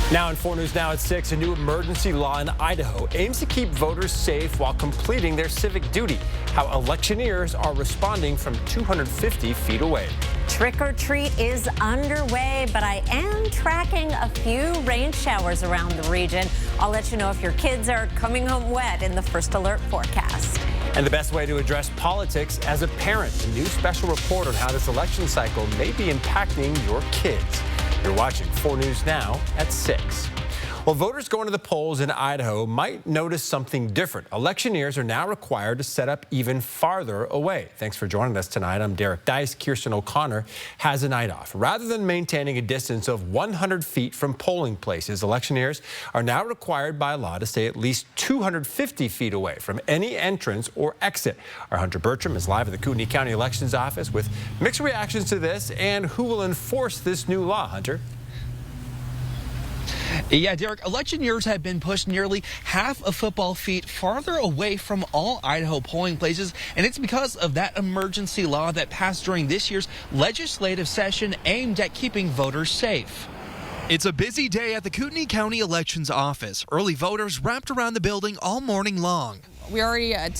Now in 4 News Now at 6, a new emergency law in Idaho aims to keep voters safe while completing their civic duty. How electioneers are responding from 250 feet away. Trick or treat is underway, but I am tracking a few rain showers around the region. I'll let you know if your kids are coming home wet in the First Alert forecast. And the best way to address politics as a parent. A new special report on how this election cycle may be impacting your kids. You're watching 4 News Now at 6. Well, voters going to the polls in Idaho might notice something different. Electioneers are now required to set up even farther away. Thanks for joining us tonight. I'm Derek Dice. Kirsten O'Connor has a night off. Rather than maintaining a distance of 100 feet from polling places, electioneers are now required by law to stay at least 250 feet away from any entrance or exit. Our Hunter Bertram is live at the Kootenai County Elections Office with mixed reactions to this and who will enforce this new law. Hunter? Yeah, Derek, electioneers have been pushed nearly half a football field farther away from all Idaho polling places, and it's because of that emergency law that passed during this year's legislative session aimed at keeping voters safe. It's a busy day at the Kootenai County Elections Office. Early voters wrapped around the building all morning long. We're already at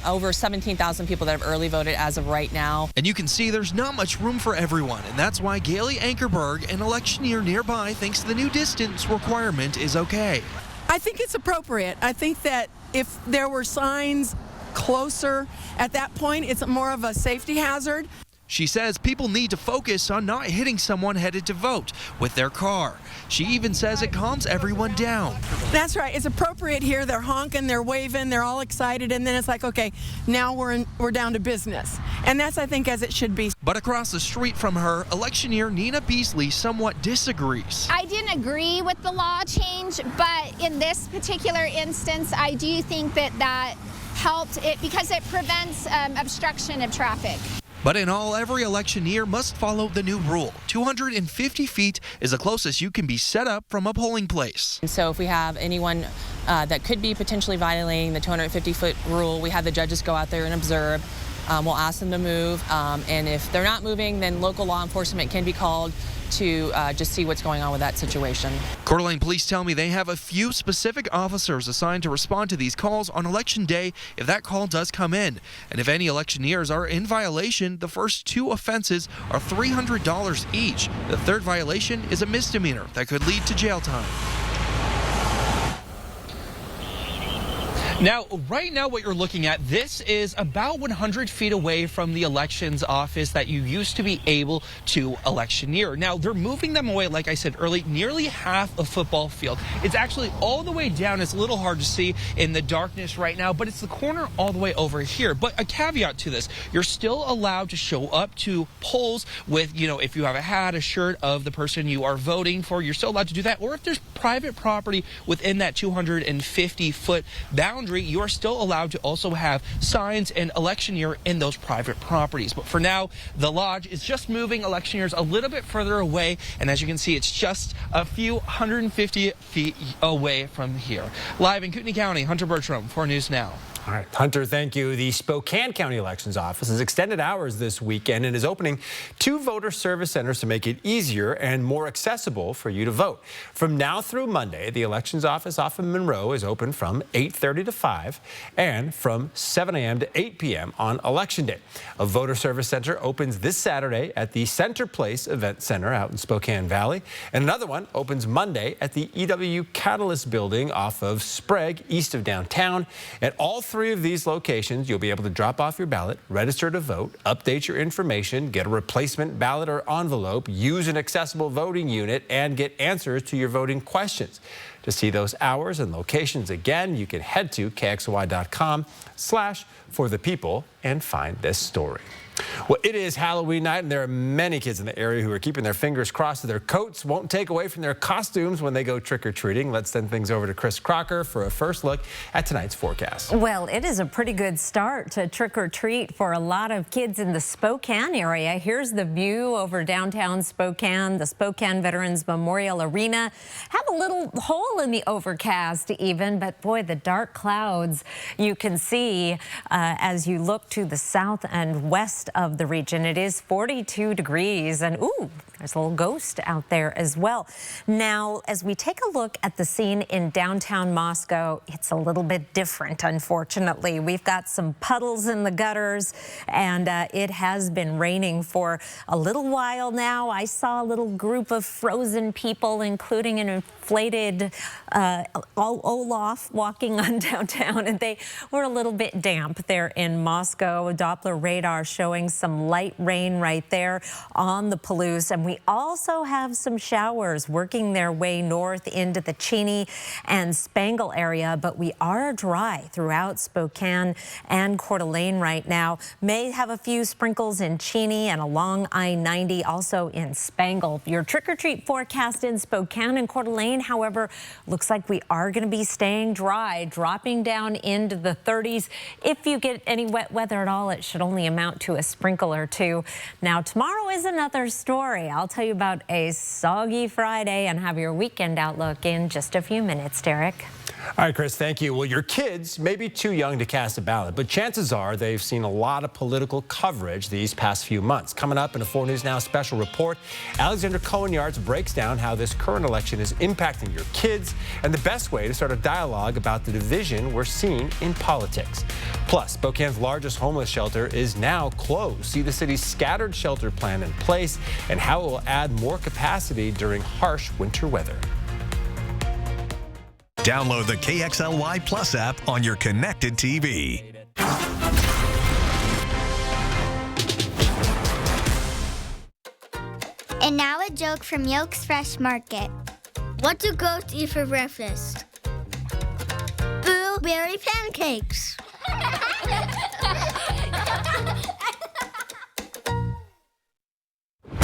over 17,000 people that have early voted as of right now. And you can see there's not much room for everyone, and that's why Gailey Ankerberg, an electioneer nearby, thinks the new distance requirement is okay. I think it's appropriate. I think that if there were signs closer at that point, it's more of a safety hazard. She says people need to focus on not hitting someone headed to vote with their car. She even says it calms everyone down. That's right. It's appropriate here. They're honking, they're waving, they're all excited, and then it's like, okay, now we're down to business. And that's, I think, as it should be. But across the street from her, electioneer Nina Beasley somewhat disagrees. I didn't agree with the law change, but in this particular instance, I do think that helped it because it prevents obstruction of traffic. But in all, every electioneer must follow the new rule. 250 feet is the closest you can be set up from a polling place. And so if we have anyone that could be potentially violating the 250-foot rule, we have the judges go out there and observe. We'll ask them to move, and if they're not moving, then local law enforcement can be called to just see what's going on with that situation. Coeur d'Alene police tell me they have a few specific officers assigned to respond to these calls on election day if that call does come in. And if any electioneers are in violation, the first 2 offenses are $300 each. The third violation is a misdemeanor that could lead to jail time. Now, right now what you're looking at, this is about 100 feet away from the elections office that you used to be able to electioneer. Now, they're moving them away, like I said earlier, nearly half a football field. It's actually all the way down. It's a little hard to see in the darkness right now, but it's the corner all the way over here. But a caveat to this, you're still allowed to show up to polls with, if you have a hat, a shirt of the person you are voting for, you're still allowed to do that. Or if there's private property within that 250-foot boundary, you are still allowed to also have signs and electioneer in those private properties. But for now, the lodge is just moving electioneers a little bit further away, and as you can see, it's just a few 150 feet away from here. Live in Kootenai County, Hunter Bertram, 4 News Now. All right, Hunter, thank you. The Spokane County Elections Office has extended hours this weekend and is opening 2 voter service centers to make it easier and more accessible for you to vote. From now through Monday, the Elections Office off of Monroe is open from 8:30 to 5 and from 7 a.m. to 8 p.m. on Election Day. A voter service center opens this Saturday at the Center Place Event Center out in Spokane Valley, and another one opens Monday at the EW Catalyst Building off of Sprague, east of downtown. At all 3 of these locations, you'll be able to drop off your ballot, register to vote, update your information, get a replacement ballot or envelope, use an accessible voting unit, and get answers to your voting questions. To see those hours and locations again, you can head to KXLY.com/forthepeople and find this story. Well, it is Halloween night, and there are many kids in the area who are keeping their fingers crossed that their coats won't take away from their costumes when they go trick-or-treating. Let's send things over to Chris Crocker for a first look at tonight's forecast. Well, it is a pretty good start to trick-or-treat for a lot of kids in the Spokane area. Here's the view over downtown Spokane. The Spokane Veterans Memorial Arena had a little hole cool in the overcast even, but boy, the dark clouds you can see as you look to the south and west of the region. It is 42 degrees and ooh, there's a little ghost out there as well. Now, as we take a look at the scene in downtown Moscow, it's a little bit different, unfortunately. We've got some puddles in the gutters, and it has been raining for a little while now. I saw a little group of frozen people, including an inflated Olaf walking on downtown, and they were a little bit damp there in Moscow. Doppler radar showing some light rain right there on the Palouse, and we also have some showers working their way north into the Cheney and Spangle area, but we are dry throughout Spokane and Coeur d'Alene right now. May have a few sprinkles in Cheney and along I-90, also in Spangle. Your trick-or-treat forecast in Spokane and Coeur d'Alene, however, looks like we are going to be staying dry, dropping down into the 30s. If you get any wet weather at all, it should only amount to a sprinkle or two. Now, tomorrow is another story. I'll tell you about a soggy Friday and have your weekend outlook in just a few minutes, Derek. All right, Chris, thank you. Well, your kids may be too young to cast a ballot, but chances are they've seen a lot of political coverage these past few months. Coming up in a 4 News Now special report, Alexander Cohen-Yards breaks down how this current election is impacting your kids and the best way to start a dialogue about the division we're seeing in politics. Plus, Spokane's largest homeless shelter is now closed. See the city's scattered shelter plan in place and how it will add more capacity during harsh winter weather. Download the KXLY Plus app on your connected TV. And now a joke from Yolks Fresh Market. What do ghosts eat for breakfast? Blueberry pancakes.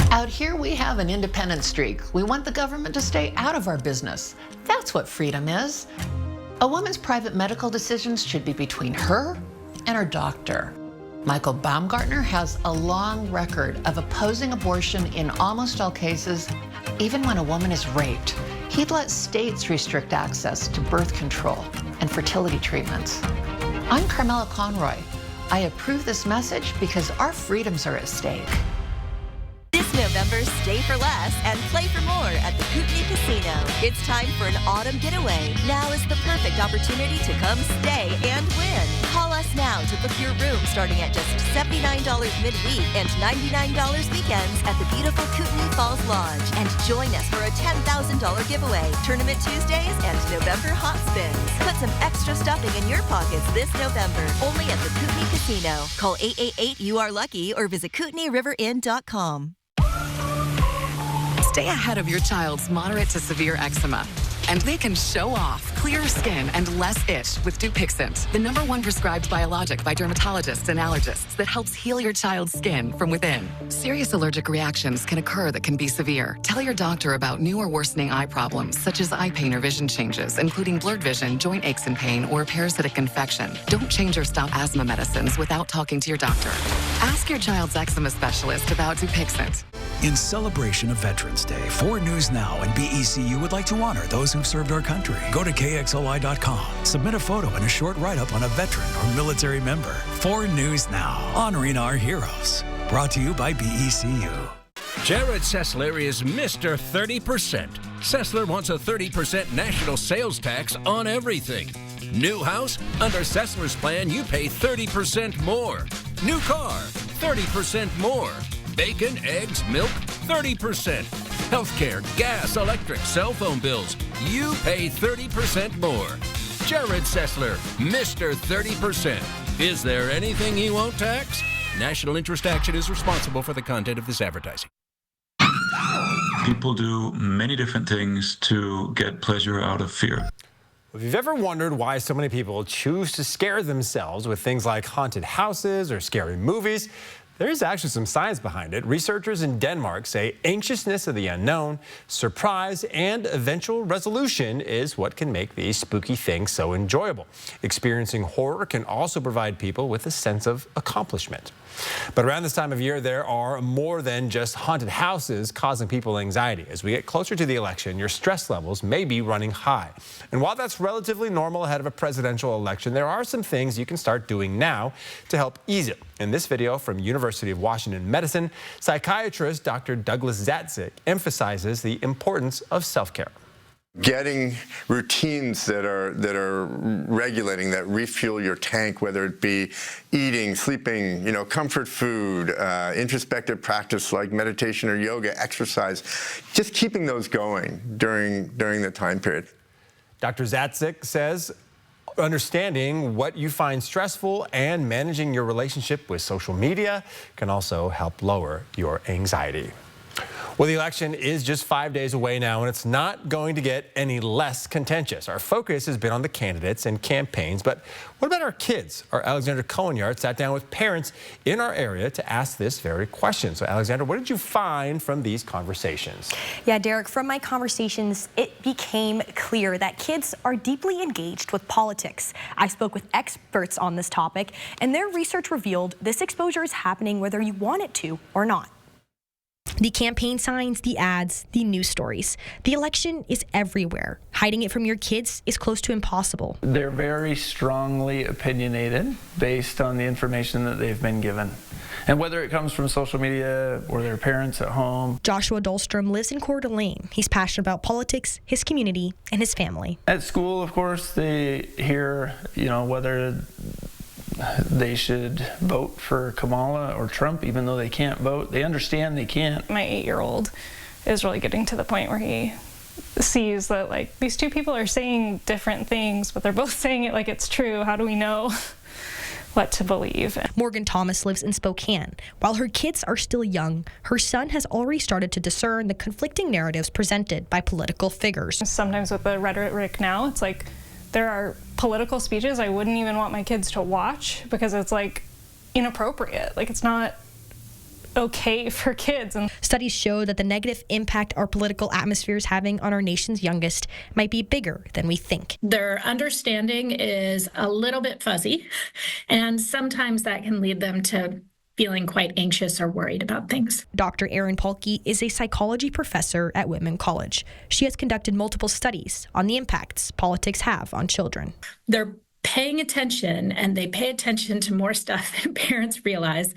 Out here we have an independent streak. We want the government to stay out of our business. That's what freedom is. A woman's private medical decisions should be between her and her doctor. Michael Baumgartner has a long record of opposing abortion in almost all cases, even when a woman is raped. He'd let states restrict access to birth control and fertility treatments. I'm Carmela Conroy. I approve this message because our freedoms are at stake. This November, stay for less and play for more at the Kootenai Casino. It's time for an autumn getaway. Now is the perfect opportunity to come stay and win. Call us now to book your room starting at just $79 midweek and $99 weekends at the beautiful Kootenai Falls Lodge. And join us for a $10,000 giveaway, Tournament Tuesdays, and November Hot Spins. Put some extra stuffing in your pockets this November, only at the Kootenai Casino. Call 888-YOU-ARE-LUCKY or visit KootenaiRiverInn.com. Stay ahead of your child's moderate to severe eczema. And they can show off clearer skin and less itch with Dupixent, the #1 prescribed biologic by dermatologists and allergists that helps heal your child's skin from within. Serious allergic reactions can occur that can be severe. Tell your doctor about new or worsening eye problems, such as eye pain or vision changes, including blurred vision, joint aches and pain, or a parasitic infection. Don't change or stop asthma medicines without talking to your doctor. Ask your child's eczema specialist about Dupixent. In celebration of Veterans Day, 4 News Now and BECU would like to honor those who've served our country. Go to KXLY.com, submit a photo and a short write-up on a veteran or military member. 4 News Now, honoring our heroes. Brought to you by BECU. Jared Sessler is Mr. 30%. Sessler wants a 30% national sales tax on everything. New house? Under Sessler's plan, you pay 30% more. New car? 30% more. Bacon, eggs, milk, 30%. Healthcare, gas, electric, cell phone bills, you pay 30% more. Jared Sessler, Mr. 30%. Is there anything he won't tax? National Interest Action is responsible for the content of this advertising. People do many different things to get pleasure out of fear. If you've ever wondered why so many people choose to scare themselves with things like haunted houses or scary movies, there's actually some science behind it. Researchers in Denmark say anxiousness of the unknown, surprise, and eventual resolution is what can make these spooky things so enjoyable. Experiencing horror can also provide people with a sense of accomplishment. But around this time of year, there are more than just haunted houses causing people anxiety. As we get closer to the election, your stress levels may be running high. And while that's relatively normal ahead of a presidential election, there are some things you can start doing now to help ease it. In this video from University of Washington Medicine, psychiatrist Dr. Douglas Zatzik emphasizes the importance of self-care. Getting routines that are regulating, that refuel your tank, whether it be eating, sleeping, comfort food, introspective practice like meditation or yoga, exercise, just keeping those going during the time period. Dr. Zatzik says understanding what you find stressful and managing your relationship with social media can also help lower your anxiety. Well, the election is just 5 days away now, and it's not going to get any less contentious. Our focus has been on the candidates and campaigns, but what about our kids? Our Alexandra Cohen-Yard sat down with parents in our area to ask this very question. So, Alexandra, what did you find from these conversations? Yeah, Derek, from my conversations, it became clear that kids are deeply engaged with politics. I spoke with experts on this topic, and their research revealed this exposure is happening whether you want it to or not. The campaign signs, the ads, the news stories. The election is everywhere. Hiding it from your kids is close to impossible. They're very strongly opinionated based on the information that they've been given. And whether it comes from social media or their parents at home. Joshua Dahlstrom lives in Coeur d'Alene. He's passionate about politics, his community, and his family. At school, of course, they hear, whether they should vote for Kamala or Trump, even though they can't vote. They understand they can't. My 8-year-old is really getting to the point where he sees that, these two people are saying different things, but they're both saying it like it's true. How do we know what to believe? Morgan Thomas lives in Spokane. While her kids are still young, her son has already started to discern the conflicting narratives presented by political figures. Sometimes with the rhetoric now, it's like there are political speeches I wouldn't even want my kids to watch because it's inappropriate. It's not okay for kids. And studies show that the negative impact our political atmosphere is having on our nation's youngest might be bigger than we think. Their understanding is a little bit fuzzy, and sometimes that can lead them to feeling quite anxious or worried about things. Dr. Erin Pahlke is a psychology professor at Whitman College. She has conducted multiple studies on the impacts politics have on children. They're paying attention, and they pay attention to more stuff than parents realize,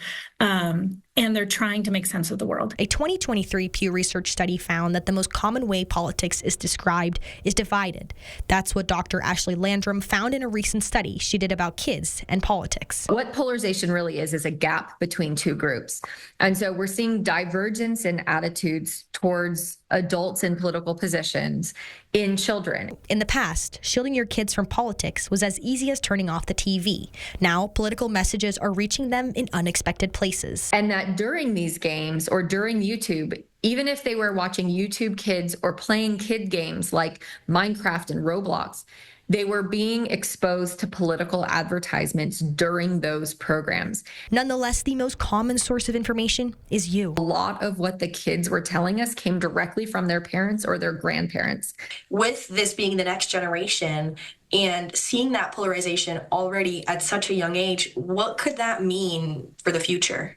and they're trying to make sense of the world. A 2023 Pew Research study found that the most common way politics is described is divided. That's what Dr. Ashley Landrum found in a recent study she did about kids and politics. What polarization really is a gap between two groups. And so we're seeing divergence in attitudes towards adults in political positions in children. In the past, shielding your kids from politics was as easy as turning off the TV. Now, political messages are reaching them in unexpected places. And that during these games or during YouTube, even if they were watching YouTube Kids or playing kid games like Minecraft and Roblox, they were being exposed to political advertisements during those programs. Nonetheless, the most common source of information is you. A lot of what the kids were telling us came directly from their parents or their grandparents. With this being the next generation and seeing that polarization already at such a young age, what could that mean for the future?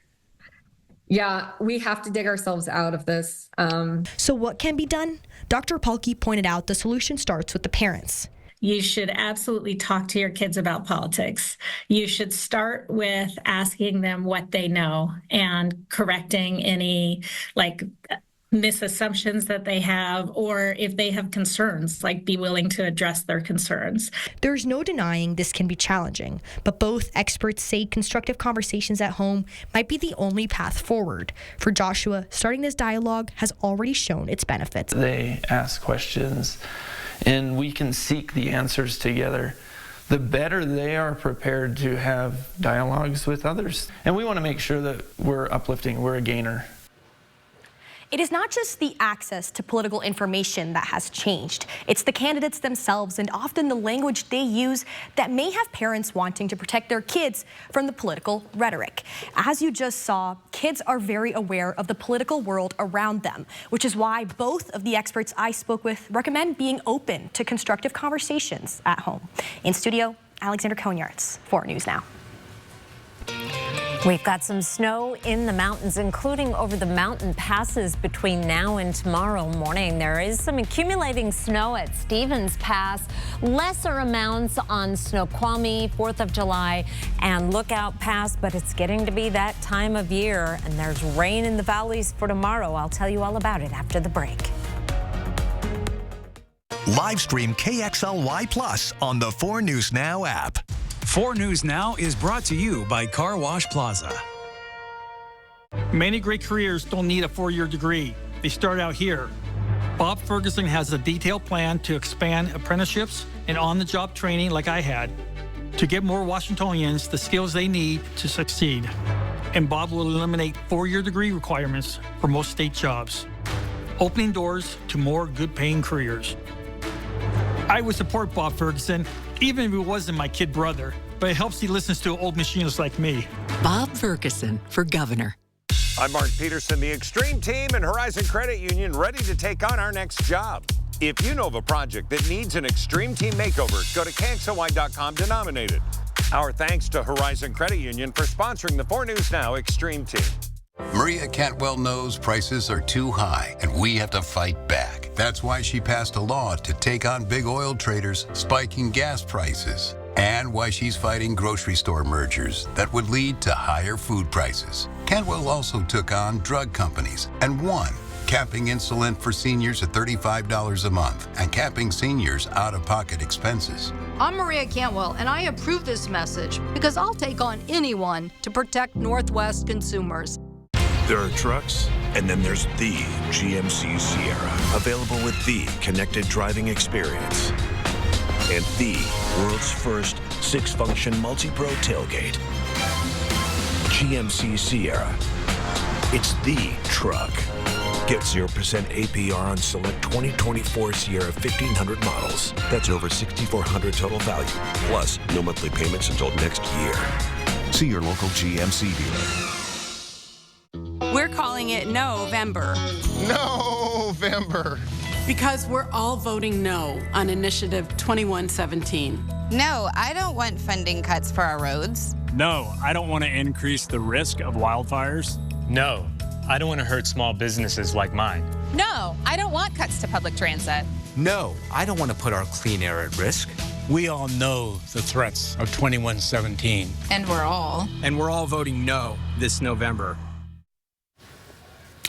Yeah, we have to dig ourselves out of this. So what can be done? Dr. Pahlke pointed out the solution starts with the parents. You should absolutely talk to your kids about politics. You should start with asking them what they know and correcting any misassumptions that they have, or if they have concerns, be willing to address their concerns. There's no denying this can be challenging, but both experts say constructive conversations at home might be the only path forward. For Joshua, starting this dialogue has already shown its benefits. They ask questions, and we can seek the answers together. The better they are prepared to have dialogues with others. And we want to make sure that we're uplifting, we're a gainer. It is not just the access to political information that has changed. It's the candidates themselves and often the language they use that may have parents wanting to protect their kids from the political rhetoric. As you just saw, kids are very aware of the political world around them, which is why both of the experts I spoke with recommend being open to constructive conversations at home. In studio, Alexandra Cohen-Yard, 4 News Now. We've got some snow in the mountains, including over the mountain passes between now and tomorrow morning. There is some accumulating snow at Stevens Pass, lesser amounts on Snoqualmie, 4th of July, and Lookout Pass, but it's getting to be that time of year, and there's rain in the valleys for tomorrow. I'll tell you all about it after the break. Live stream KXLY Plus on the 4 News Now app. 4 News Now is brought to you by Car Wash Plaza. Many great careers don't need a 4-year degree. They start out here. Bob Ferguson has a detailed plan to expand apprenticeships and on-the-job training like I had to get more Washingtonians the skills they need to succeed. And Bob will eliminate 4-year degree requirements for most state jobs, opening doors to more good-paying careers. I would support Bob Ferguson, even if it wasn't my kid brother, but it helps he listens to old machinists like me. Bob Ferguson for governor. I'm Mark Peterson, the Extreme Team and Horizon Credit Union, ready to take on our next job. If you know of a project that needs an Extreme Team makeover, go to KXLY.com to nominate it. Our thanks to Horizon Credit Union for sponsoring the 4 News Now Extreme Team. Maria Cantwell knows prices are too high and we have to fight back. That's why she passed a law to take on big oil traders spiking gas prices, and why she's fighting grocery store mergers that would lead to higher food prices. Cantwell also took on drug companies and won, capping insulin for seniors at $35 a month and capping seniors' out-of-pocket expenses. I'm Maria Cantwell, and I approve this message because I'll take on anyone to protect Northwest consumers. There are trucks, and then there's the GMC Sierra, available with the connected driving experience and the world's first 6-function multi-pro tailgate. GMC Sierra. It's the truck. Get 0% APR on select 2024 Sierra 1500 models. That's over $6,400 total value. Plus, no monthly payments until next year. See your local GMC dealer. We're calling it November. November. Because we're all voting no on Initiative 2117. No, I don't want funding cuts for our roads. No, I don't want to increase the risk of wildfires. No, I don't want to hurt small businesses like mine. No, I don't want cuts to public transit. No, I don't want to put our clean air at risk. We all know the threats of 2117. And we're all voting no this November.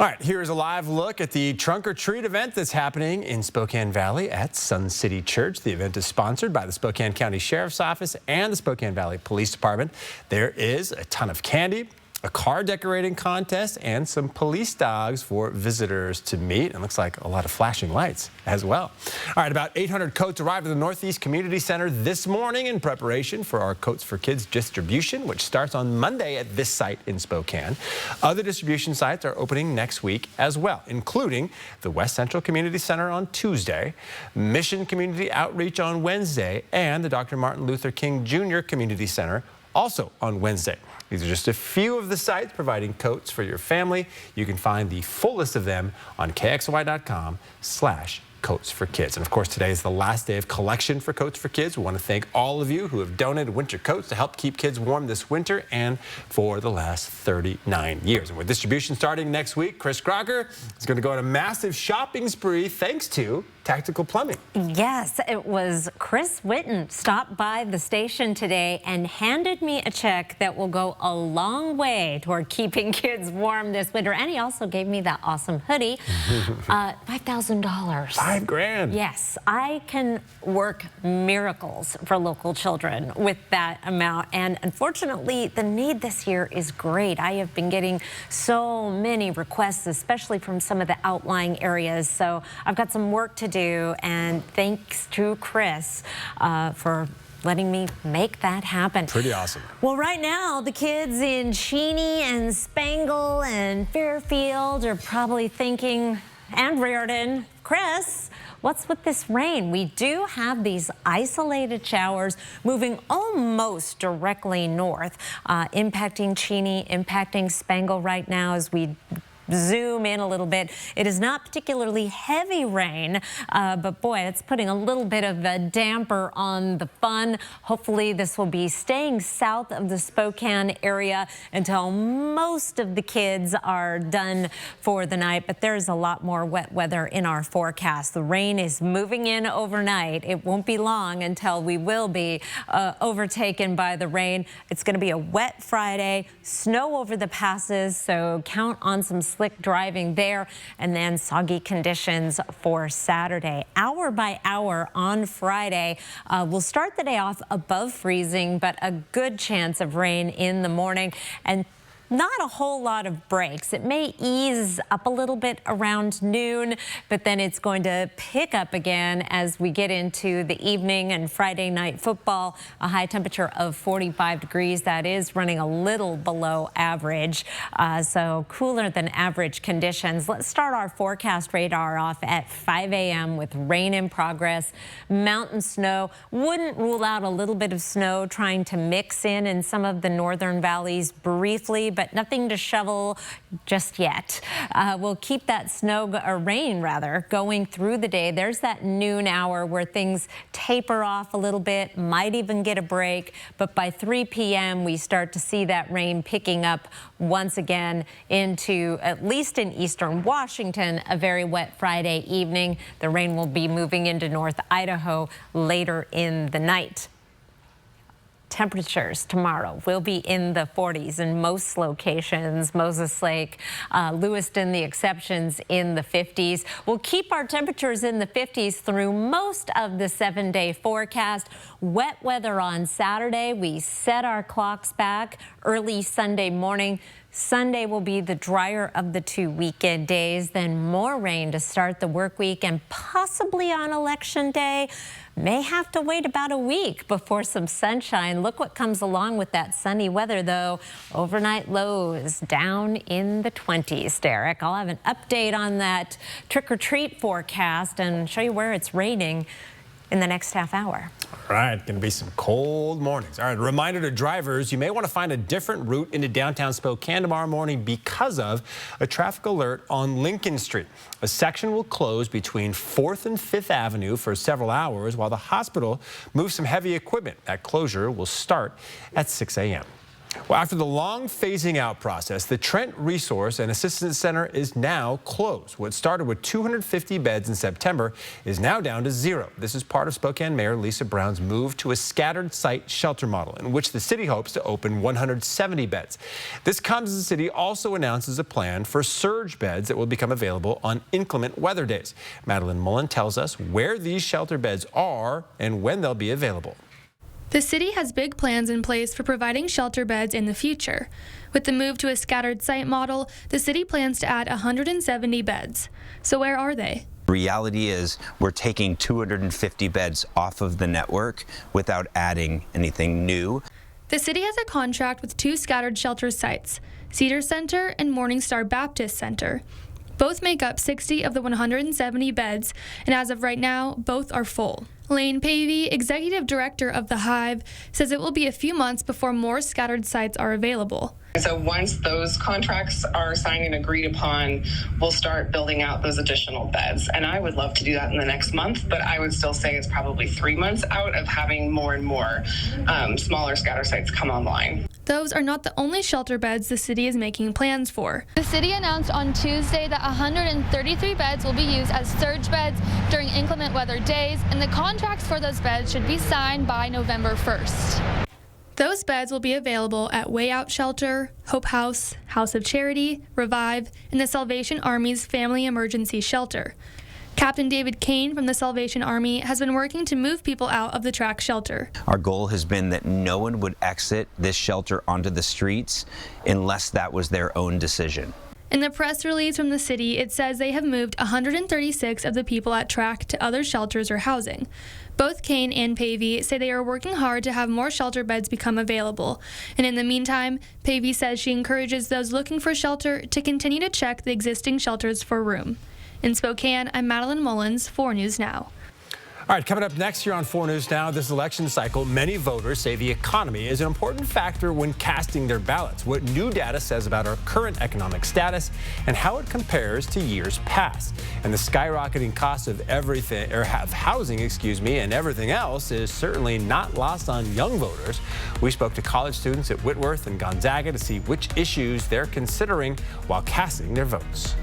All right, here's a live look at the Trunk or Treat event that's happening in Spokane Valley at Sun City Church. The event is sponsored by the Spokane County Sheriff's Office and the Spokane Valley Police Department. There is a ton of candy, a car decorating contest, and some police dogs for visitors to meet. And looks like a lot of flashing lights as well. All right, about 800 coats arrived at the Northeast Community Center this morning in preparation for our Coats for Kids distribution, which starts on Monday at this site in Spokane. Other distribution sites are opening next week as well, including the West Central Community Center on Tuesday, Mission Community Outreach on Wednesday, and the Dr. Martin Luther King Jr. Community Center also on Wednesday. These are just a few of the sites providing coats for your family. You can find the full list of them on KXLY.com/Coats for Kids. And of course, today is the last day of collection for Coats for Kids. We want to thank all of you who have donated winter coats to help keep kids warm this winter and for the last 39 years. And with distribution starting next week, Chris Crocker is going to go on a massive shopping spree thanks to Tactical Plumbing. Yes, it was Chris Witten stopped by the station today and handed me a check that will go a long way toward keeping kids warm this winter. And he also gave me that awesome hoodie, $5,000. $5,000. Yes, I can work miracles for local children with that amount. And unfortunately, the need this year is great. I have been getting so many requests, especially from some of the outlying areas. So I've got some work to do, and thanks to Chris for letting me make that happen. Pretty awesome. Well, right now, the kids in Cheney and Spangle and Fairfield are probably thinking, and Reardon, Chris, what's with this rain? We do have these isolated showers moving almost directly north, impacting Cheney, impacting Spangle right now as we zoom in a little bit. It is not particularly heavy rain, but boy, it's putting a little bit of a damper on the fun. Hopefully this will be staying south of the Spokane area until most of the kids are done for the night, but there's a lot more wet weather in our forecast. The rain is moving in overnight. It won't be long until we will be overtaken by the rain. It's going to be a wet Friday, snow over the passes, so count on some slick driving there, and then soggy conditions for Saturday. Hour by hour on Friday, we'll start the day off above freezing, but a good chance of rain in the morning and not a whole lot of breaks. It may ease up a little bit around noon, but then it's going to pick up again as we get into the evening and Friday night football. A high temperature of 45 degrees. That is running a little below average, so cooler than average conditions. Let's start our forecast radar off at 5 a.m. with rain in progress, mountain snow. Wouldn't rule out a little bit of snow trying to mix in some of the northern valleys briefly, but nothing to shovel just yet. We'll keep that rain going through the day. There's that noon hour where things taper off a little bit, might even get a break, but by 3 p.m. we start to see that rain picking up once again into, at least in eastern Washington, a very wet Friday evening. The rain will be moving into North Idaho later in the night. Temperatures tomorrow will be in the 40s in most locations. Moses Lake, Lewiston, the exceptions, in the 50s. We'll keep our temperatures in the 50s through most of the 7-day forecast. Wet weather on Saturday. We set our clocks back early Sunday morning. Sunday will be the drier of the 2 weekend days, then more rain to start the work week, and possibly on Election Day. May have to wait about a week before some sunshine. Look what comes along with that sunny weather, though. Overnight lows down in the 20s, Derek. I'll have an update on that trick-or-treat forecast and show you where it's raining in the next half hour. All right, going to be some cold mornings. All right, reminder to drivers, you may want to find a different route into downtown Spokane tomorrow morning because of a traffic alert on Lincoln Street. A section will close between 4th and 5th Avenue for several hours while the hospital moves some heavy equipment. That closure will start at 6 a.m. Well, after the long phasing out process, the Trent Resource and Assistance Center is now closed. What started with 250 beds in September is now down to 0. This is part of Spokane Mayor Lisa Brown's move to a scattered site shelter model in which the city hopes to open 170 beds. This comes as the city also announces a plan for surge beds that will become available on inclement weather days. Madeline Mullen tells us where these shelter beds are and when they'll be available. The city has big plans in place for providing shelter beds in the future. With the move to a scattered site model, the city plans to add 170 beds. So where are they? Reality is we're taking 250 beds off of the network without adding anything new. The city has a contract with 2 scattered shelter sites, Cedar Center and Morningstar Baptist Center. Both make up 60 of the 170 beds, and as of right now, both are full. Lane Pavey, executive director of The Hive, says it will be a few months before more scattered sites are available. So once those contracts are signed and agreed upon, we'll start building out those additional beds. And I would love to do that in the next month, but I would still say it's probably 3 months out of having more and more smaller scatter sites come online. Those are not the only shelter beds the city is making plans for. The city announced on Tuesday that 133 beds will be used as surge beds during inclement weather days, and the contracts for those beds should be signed by November 1st. Those beds will be available at Way Out Shelter, Hope House, House of Charity, Revive, and the Salvation Army's Family Emergency Shelter. Captain David Kane from the Salvation Army has been working to move people out of the track shelter. Our goal has been that no one would exit this shelter onto the streets unless that was their own decision. In the press release from the city, it says they have moved 136 of the people at track to other shelters or housing. Both Kane and Pavey say they are working hard to have more shelter beds become available. And in the meantime, Pavey says she encourages those looking for shelter to continue to check the existing shelters for room. In Spokane, I'm Madeline Mullins, 4 News Now. All right, coming up next here on 4 News Now, this election cycle, many voters say the economy is an important factor when casting their ballots. What new data says about our current economic status and how it compares to years past. And the skyrocketing cost of everything, or of housing, and everything else is certainly not lost on young voters. We spoke to college students at Whitworth and Gonzaga to see which issues they're considering while casting their votes.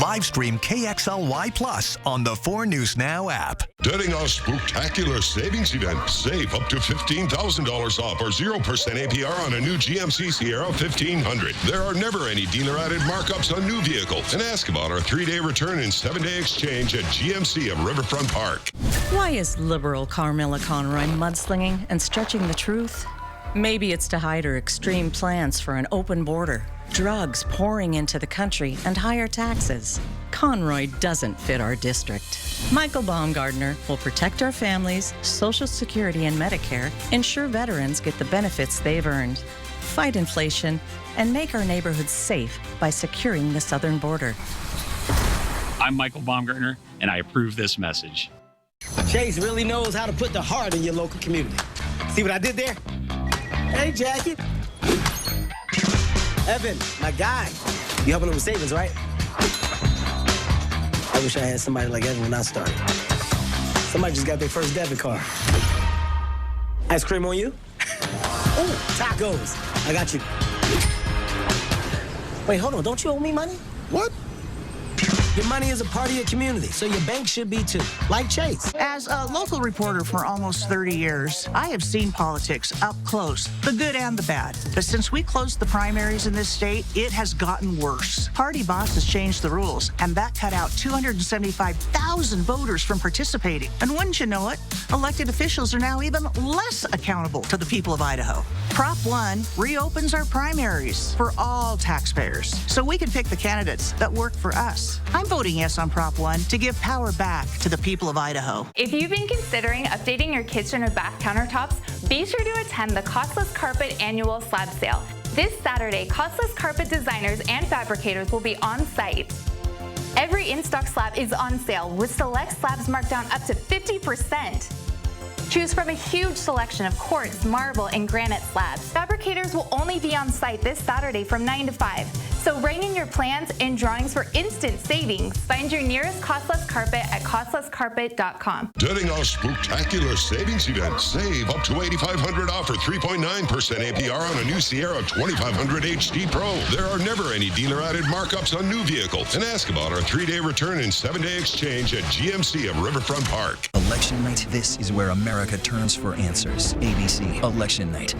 Live stream KXLY Plus on the 4 News Now app. During our spectacular savings event, save up to $15,000 off or 0% APR on a new GMC Sierra 1500. There are never any dealer-added markups on new vehicles. And ask about our 3-day return and 7-day exchange at GMC of Riverfront Park. Why is liberal Carmilla Conroy mudslinging and stretching the truth? Maybe it's to hide her extreme plans for an open border, drugs pouring into the country, and higher taxes. Conroy doesn't fit our district. Michael Baumgardner will protect our families, Social Security and Medicare, ensure veterans get the benefits they've earned, fight inflation, and make our neighborhoods safe by securing the southern border. I'm Michael Baumgardner, and I approve this message. Chase really knows how to put the heart in your local community. See what I did there? Hey, Jackie. Evan, my guy. You helping him with savings, right? I wish I had somebody like Evan when I started. Somebody just got their first debit card. Ice cream on you? Ooh, tacos. I got you. Wait, hold on. Don't you owe me money? What? Your money is a part of your community, so your bank should be too, like Chase. As a local reporter for almost 30 years, I have seen politics up close, the good and the bad. But since we closed the primaries in this state, it has gotten worse. Party bosses changed the rules, and that cut out 275,000 voters from participating. And wouldn't you know it, elected officials are now even less accountable to the people of Idaho. Prop 1 reopens our primaries for all taxpayers, so we can pick the candidates that work for us. I'm voting yes on Prop 1 to give power back to the people of Idaho. If you've been considering updating your kitchen or bath countertops, be sure to attend the Costless Carpet Annual Slab Sale. This Saturday, Costless Carpet designers and fabricators will be on site. Every in-stock slab is on sale, with select slabs marked down up to 50%. Choose from a huge selection of quartz, marble, and granite slabs. Fabricators will only be on site this Saturday from 9 to 5. So write in your plans and drawings for instant savings. Find your nearest Costless Carpet at costlesscarpet.com. During our spectacular savings event, save up to $8,500 off or 3.9% APR on a new Sierra 2500 HD Pro. There are never any dealer-added markups on new vehicles. And ask about our 3-day return and 7-day exchange at GMC of Riverfront Park. Election night, this is where America turns for answers. ABC, Election Night.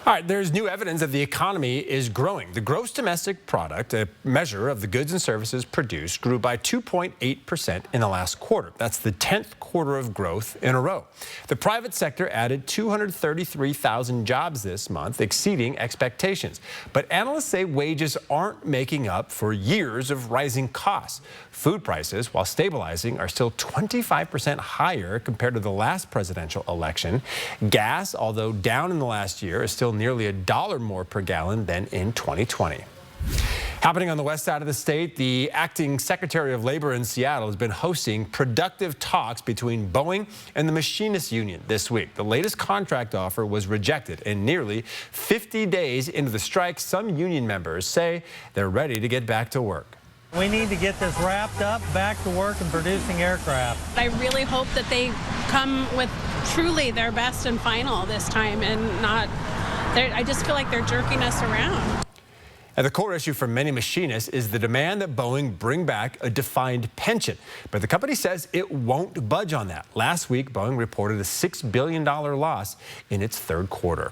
All right, there's new evidence that the economy is growing. The gross domestic product, a measure of the goods and services produced, grew by 2.8% in the last quarter. That's the 10th quarter of growth in a row. The private sector added 233,000 jobs this month, exceeding expectations. But analysts say wages aren't making up for years of rising costs. Food prices, while stabilizing, are still 25% higher compared to the last presidential election. Gas, although down in the last year, is still nearly $1 more per gallon than in 2020. Happening on the west side of the state, the acting Secretary of Labor in Seattle has been hosting productive talks between Boeing and the Machinists Union this week. The latest contract offer was rejected, and nearly 50 days into the strike, some union members say they're ready to get back to work. We need to get this wrapped up, back to work and producing aircraft. I really hope that they come with truly their best and final this time and not, I just feel like they're jerking us around. And the core issue for many machinists is the demand that Boeing bring back a defined pension. But the company says it won't budge on that. Last week, Boeing reported a $6 billion loss in its third quarter.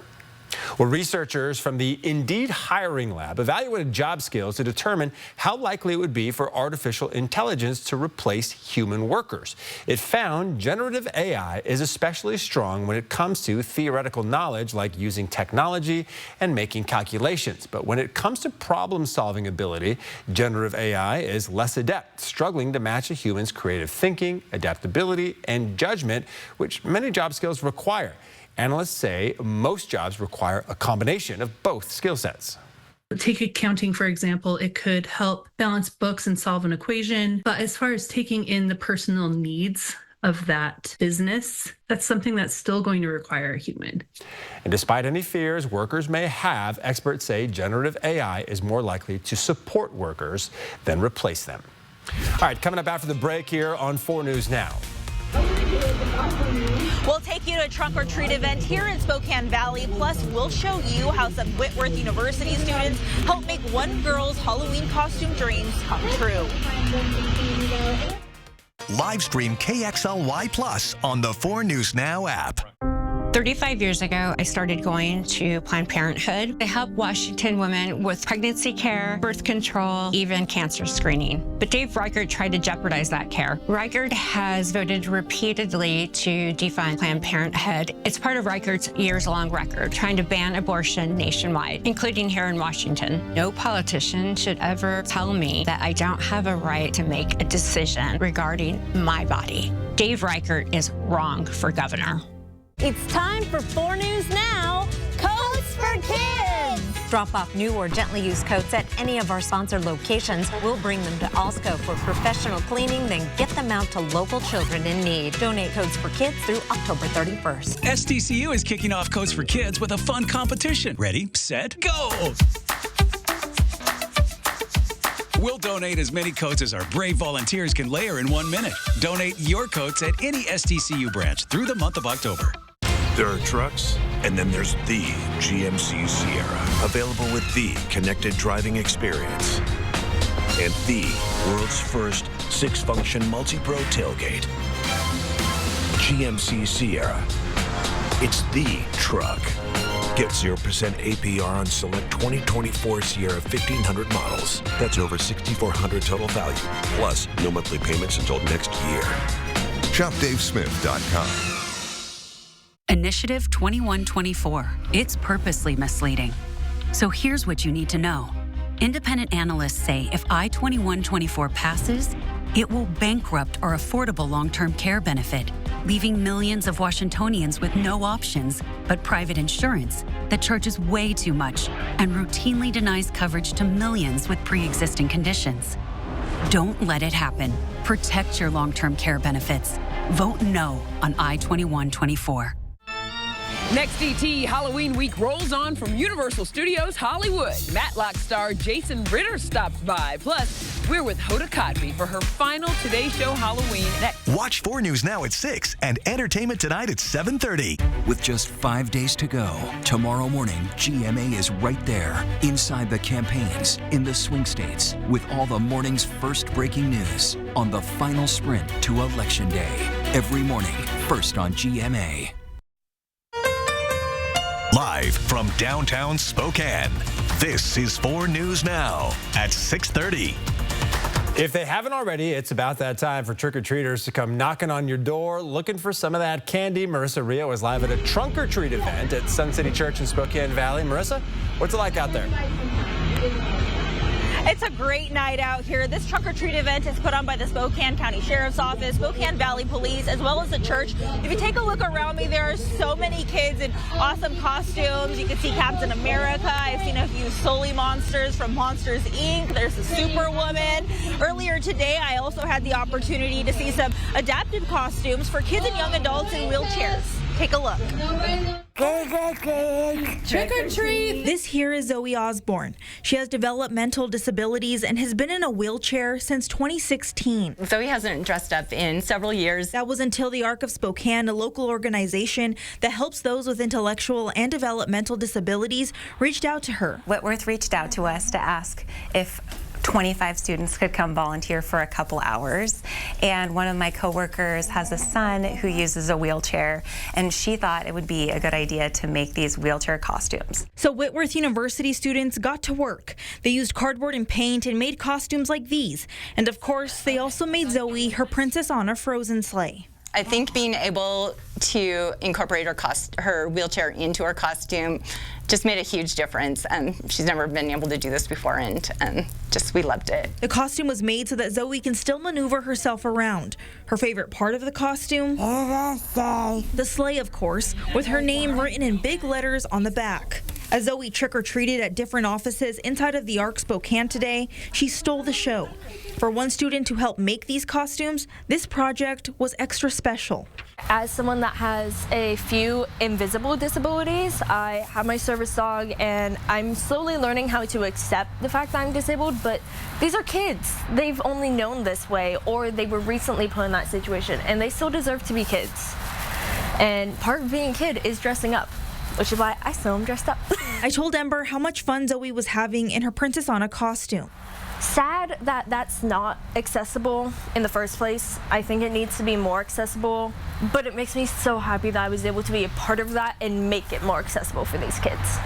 Well, researchers from the Indeed Hiring Lab evaluated job skills to determine how likely it would be for artificial intelligence to replace human workers. It found generative AI is especially strong when it comes to theoretical knowledge like using technology and making calculations. But when it comes to problem-solving ability, generative AI is less adept, struggling to match a human's creative thinking, adaptability, and judgment, which many job skills require. Analysts say most jobs require a combination of both skill sets. Take accounting, for example, it could help balance books and solve an equation. But as far as taking in the personal needs of that business, that's something that's still going to require a human. And despite any fears workers may have, experts say generative AI is more likely to support workers than replace them. All right, coming up after the break here on 4 News Now. We'll take you to a trunk or treat event here in Spokane Valley. Plus, we'll show you how some Whitworth University students help make one girl's Halloween costume dreams come true. Live stream KXLY Plus on the 4 News Now app. 35 years ago, I started going to Planned Parenthood. They help Washington women with pregnancy care, birth control, even cancer screening. But Dave Reichert tried to jeopardize that care. Reichert has voted repeatedly to defund Planned Parenthood. It's part of Reichert's years-long record, trying to ban abortion nationwide, including here in Washington. No politician should ever tell me that I don't have a right to make a decision regarding my body. Dave Reichert is wrong for governor. It's time for 4 News Now, Coats for Kids. Drop off new or gently used coats at any of our sponsored locations. We'll bring them to Alsco for professional cleaning, then get them out to local children in need. Donate Coats for Kids through October 31st. SDCU is kicking off Coats for Kids with a fun competition. Ready, set, go! We'll donate as many coats as our brave volunteers can layer in 1 minute. Donate your coats at any SDCU branch through the month of October. There are trucks, and then there's the GMC Sierra, available with the connected driving experience and the world's first 6-function multi-pro tailgate. GMC Sierra. It's the truck. Get 0% APR on select 2024 Sierra 1500 models. That's over $6,400 total value. Plus, no monthly payments until next year. Shop DaveSmith.com. Initiative 2124. It's purposely misleading. So here's what you need to know. Independent analysts say if I-2124 passes, it will bankrupt our affordable long-term care benefit, leaving millions of Washingtonians with no options but private insurance that charges way too much and routinely denies coverage to millions with pre-existing conditions. Don't let it happen. Protect your long-term care benefits. Vote no on I-2124. Next ET Halloween week rolls on from Universal Studios Hollywood. Matlock star Jason Ritter stops by. Plus, we're with Hoda Kotb for her final Today Show Halloween. Watch 4 News Now at 6 and Entertainment Tonight at 7:30. With just 5 days to go, tomorrow morning, GMA is right there, inside the campaigns, in the swing states, with all the morning's first breaking news on the final sprint to Election Day. Every morning, first on GMA. Live from downtown Spokane, this is 4 News Now at 6:30. If they haven't already, it's about that time for trick-or-treaters to come knocking on your door looking for some of that candy. Marissa Rio is live at a trunk-or-treat event at Sun City Church in Spokane Valley. Marissa, what's it like out there? It's a great night out here. This trunk-or-treat event is put on by the Spokane County Sheriff's Office, Spokane Valley Police, as well as the church. If you take a look around me, there are so many kids in awesome costumes. You can see Captain America. I've seen a few Sully monsters from Monsters, Inc. There's a Superwoman. Earlier today, I also had the opportunity to see some adapted costumes for kids and young adults in wheelchairs. Take a look. Trick or treat! This here is Zoe Osborne. She has developmental disabilities and has been in a wheelchair since 2016. Zoe hasn't dressed up in several years. That was until the Arc of Spokane, a local organization that helps those with intellectual and developmental disabilities, reached out to her. Whitworth reached out to us to ask if 25 students could come volunteer for a couple hours, and one of my coworkers has a son who uses a wheelchair, and she thought it would be a good idea to make these wheelchair costumes. So Whitworth University students got to work. They used cardboard and paint and made costumes like these, and of course they also made Zoe her Princess Anna frozen sleigh. I think being able to incorporate her wheelchair into her costume just made a huge difference, and she's never been able to do this before, and just we loved it. The costume was made so that Zoe can still maneuver herself around. Her favorite part of the costume? The sleigh, of course, with her name written in big letters on the back. As Zoe trick-or-treated at different offices inside of the Arc Spokane today, she stole the show. For one student to help make these costumes, this project was extra special. As someone that has a few invisible disabilities, I have my service dog and I'm slowly learning how to accept the fact that I'm disabled, but these are kids. They've only known this way, or they were recently put in that situation, and they still deserve to be kids. And part of being a kid is dressing up, which is why I still am dressed up. I told Ember how much fun Zoe was having in her Princess Anna costume. Sad that that's not accessible in the first place. I think it needs to be more accessible, but it makes me so happy that I was able to be a part of that and make it more accessible for these kids.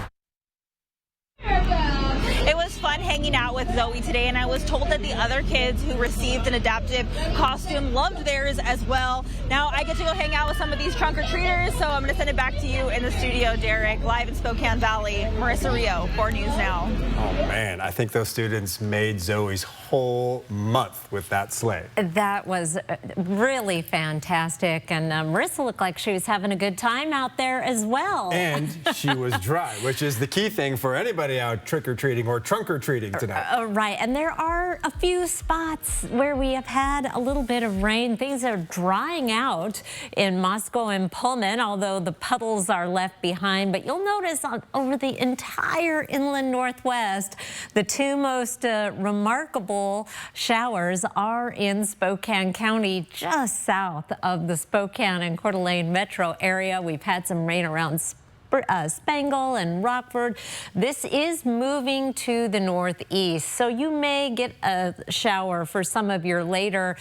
It was fun hanging out with Zoe today, and I was told that the other kids who received an adaptive costume loved theirs as well. Now I get to go hang out with some of these trunk-or-treaters, so I'm going to send it back to you in the studio, Derek. Live in Spokane Valley, Marissa Rio, 4 News Now. Oh man, I think those students made Zoe's whole month with that sleigh. That was really fantastic, and Marissa looked like she was having a good time out there as well. And she was dry, which is the key thing for anybody out trick-or-treating or trunk-or-treating tonight. Right, and there are a few spots where we have had a little bit of rain. Things are drying out in Moscow and Pullman, although the puddles are left behind. But you'll notice over the entire inland Northwest, the two most remarkable showers are in Spokane County, just south of the Spokane and Coeur d'Alene metro area. We've had some rain around Spangle and Rockford. This is moving to the northeast, so you may get a shower for some of your later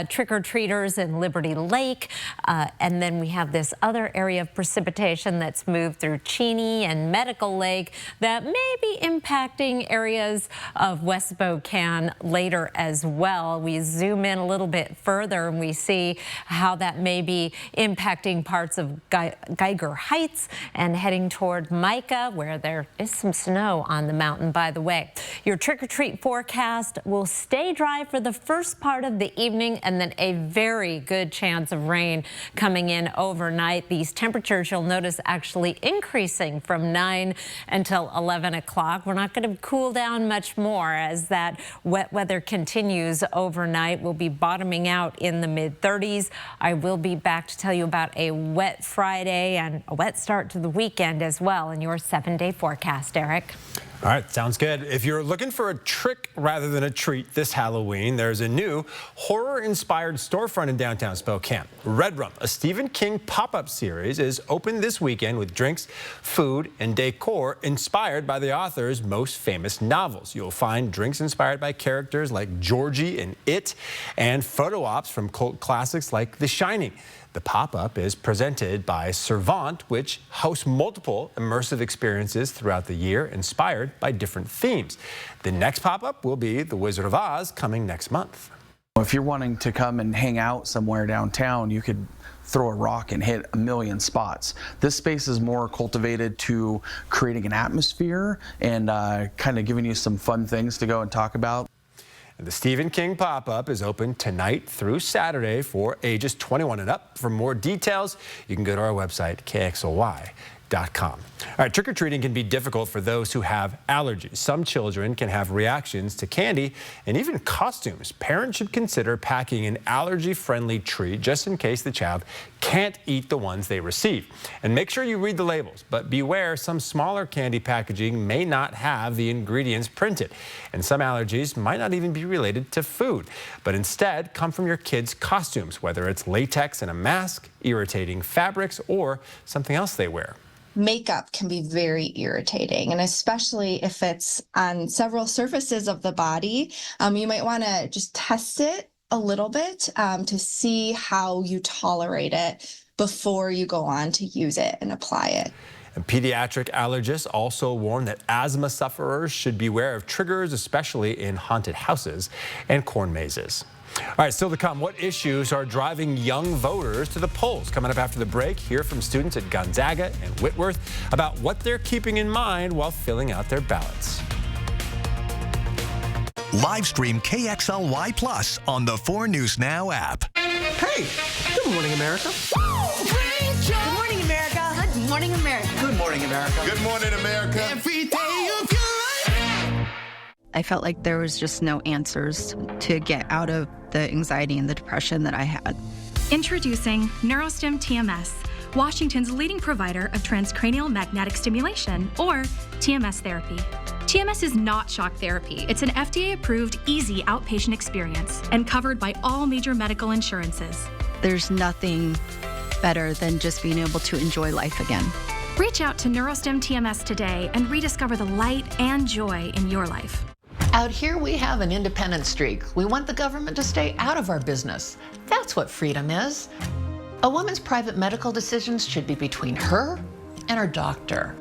trick-or-treaters in Liberty Lake. And then we have this other area of precipitation that's moved through Cheney and Medical Lake that may be impacting areas of West Spokane later as well. We zoom in a little bit further and we see how that may be impacting parts of Geiger Heights and heading toward Micah, where there is some snow on the mountain, by the way. Your trick-or-treat forecast will stay dry for the first part of the evening, and then a very good chance of rain coming in overnight. These temperatures, you'll notice, actually increasing from 9 until 11 o'clock. We're not going to cool down much more as that wet weather continues overnight. We'll be bottoming out in the mid-30s. I will be back to tell you about a wet Friday and a wet start to the weekend as well in your 7-day forecast, Eric. All right, sounds good. If you're looking for a trick rather than a treat this Halloween, there's a new horror-inspired storefront in downtown Spokane. Red Room, a Stephen King pop-up series, is open this weekend with drinks, food, and decor inspired by the author's most famous novels. You'll find drinks inspired by characters like Georgie and It, and photo ops from cult classics like The Shining. The pop-up is presented by Servant, which hosts multiple immersive experiences throughout the year, inspired by different themes. The next pop-up will be The Wizard of Oz, coming next month. If you're wanting to come and hang out somewhere downtown, you could throw a rock and hit a million spots. This space is more cultivated to creating an atmosphere and kind of giving you some fun things to go and talk about. And the Stephen King pop-up is open tonight through Saturday for ages 21 and up. For more details, you can go to our website, KXLY.com. All right, trick-or-treating can be difficult for those who have allergies. Some children can have reactions to candy and even costumes. Parents should consider packing an allergy-friendly treat just in case the child can't eat the ones they receive. And make sure you read the labels, but beware, some smaller candy packaging may not have the ingredients printed. And some allergies might not even be related to food, but instead come from your kids' costumes, whether it's latex in a mask, irritating fabrics, or something else they wear. Makeup can be very irritating, and especially if it's on several surfaces of the body, you might want to just test it a little bit to see how you tolerate it before you go on to use it and apply it. And pediatric allergists also warn that asthma sufferers should beware of triggers, especially in haunted houses and corn mazes. All right, still to come, what issues are driving young voters to the polls? Coming up after the break, hear from students at Gonzaga and Whitworth about what they're keeping in mind while filling out their ballots. Live stream KXLY Plus on the 4 News Now app. Hey, good morning, America. Good morning, America. Good morning, America. Good morning. morning, America. Good morning, America. Every day of your life. I felt like there was just no answers to get out of the anxiety and the depression that I had. Introducing Neurostim TMS, Washington's leading provider of transcranial magnetic stimulation, or TMS therapy. TMS is not shock therapy. It's an FDA-approved, easy outpatient experience and covered by all major medical insurances. There's nothing better than just being able to enjoy life again. Reach out to Neurostim TMS today and rediscover the light and joy in your life. Out here, we have an independent streak. We want the government to stay out of our business. That's what freedom is. A woman's private medical decisions should be between her and her doctor.